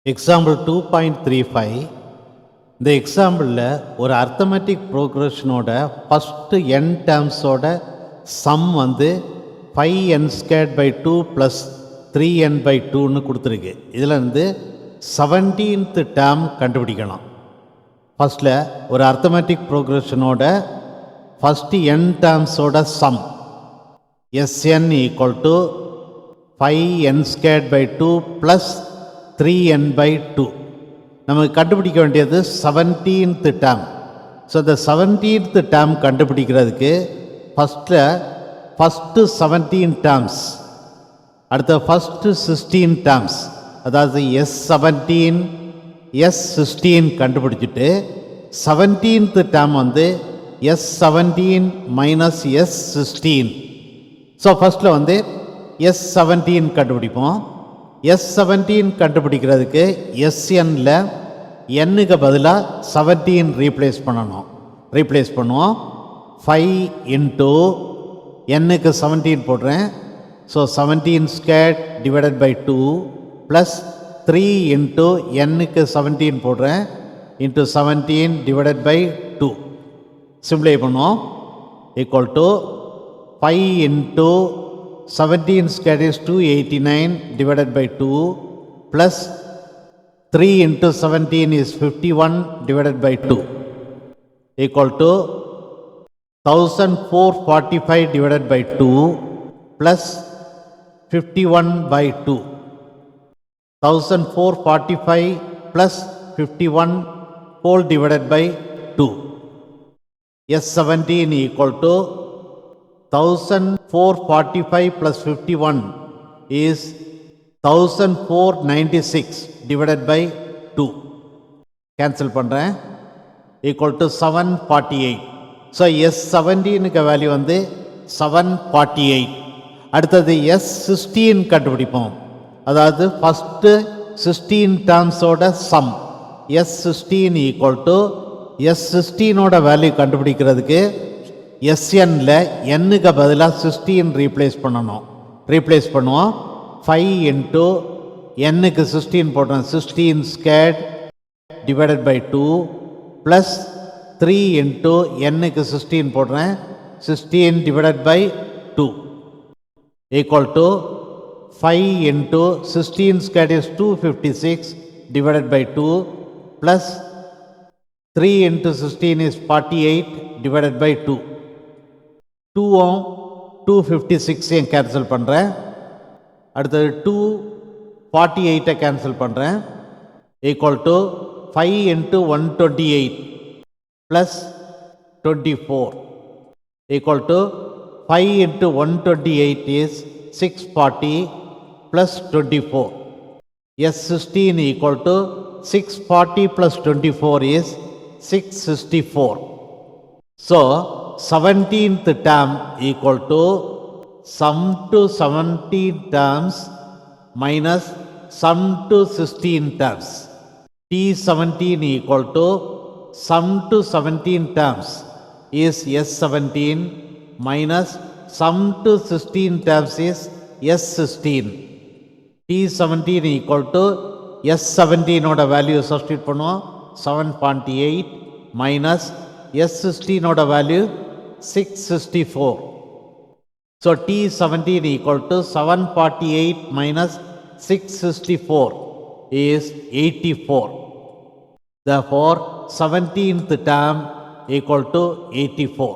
Example 2.35 இந்த எக்ஸாம்பிளில் ஒரு arithmetic ப்ரோக்ரஷனோட ஃபஸ்ட்டு n டேர்ம்ஸோட சம் வந்து 5n² 2 + 3n/2ன்னு கொடுத்துருக்கு. இதில் இருந்து 17th டேர்ம் கண்டுபிடிக்கலாம். ஃபஸ்ட்டில் ஒரு அர்த்தமெட்டிக் ப்ரோக்ரஷனோட ஃபஸ்ட்டு n டேர்ம்ஸோட சம் Sn = 5n² 2 + 3n/2. நமக்கு கண்டுபிடிக்க வேண்டியது 17th டேர்ம். ஸோ இந்த 17th டேர்ம் கண்டுபிடிக்கிறதுக்கு ஃபஸ்ட்டு 17 டேர்ம்ஸ், அடுத்த ஃபஸ்ட்டு 16 டேர்ம்ஸ், அதாவது S17 S16 கண்டுபிடிச்சிட்டு 17th டேர்ம் வந்து S17 - S16. ஸோ ஃபஸ்ட்டில் வந்து S17 கண்டுபிடிப்போம். S17 கண்டுபிடிக்கிறதுக்கு Snல n-க்கு பதிலாக 17 ரீப்ளேஸ் பண்ணுவோம். 5 × n-க்கு 17 போடுறேன். ஸோ 17² / 2 + 3 × n-க்கு 17 போடுறேன் × 17 / 2. சிம்பிளை பண்ணுவோம். = 5 × 17² is 289 / 2 plus 3 × 17 is 51 / 2 equal to 1445 / 2 plus 51/2. 1445 plus 51 whole divided by 2. S17 equal to 1445 plus 51 is 1496 divided by 2. Cancel பண்ணுறேன். equal to 748. ஸோ S17க்கு வேல்யூ வந்து 748. அடுத்தது S16 கண்டுபிடிப்போம். அதாவது ஃபஸ்ட்டு 16 டேர்ம்ஸோட சம் S16 = S16ஓட வேல்யூ கண்டுபிடிக்கிறதுக்கு Snல n-க்கு பதிலாக 16 ரீப்ளேஸ் பண்ணுவோம். 5 × n-க்கு 16 போடுறேன். 16² / 2 plus 3 × n-க்கு 16 போடுறேன். 16 / 2 equal to 5 × 16² is 256 / 2 plus 3 × 16 is 48 / 2. 2ம் 256 கேன்சல் பண்ணுறேன். அடுத்தது 248 கேன்சல் பண்ணுறேன். Equal to 5 × 128 plus 24 equal to 5 × 128 is 640 plus 24. S16 = 640 + 24 is 664. So 17th term equal to sum to 17 terms minus sum to 16 terms. T17 equal to sum to 17 terms is S17 minus sum to 16 terms is S16. T17 equal to S17 ஓட value substitute பண்ணுவோம். 748 minus S16 ஓட value 664. So T17 = 748 minus 664 is 84. Therefore 17th term equal to 84.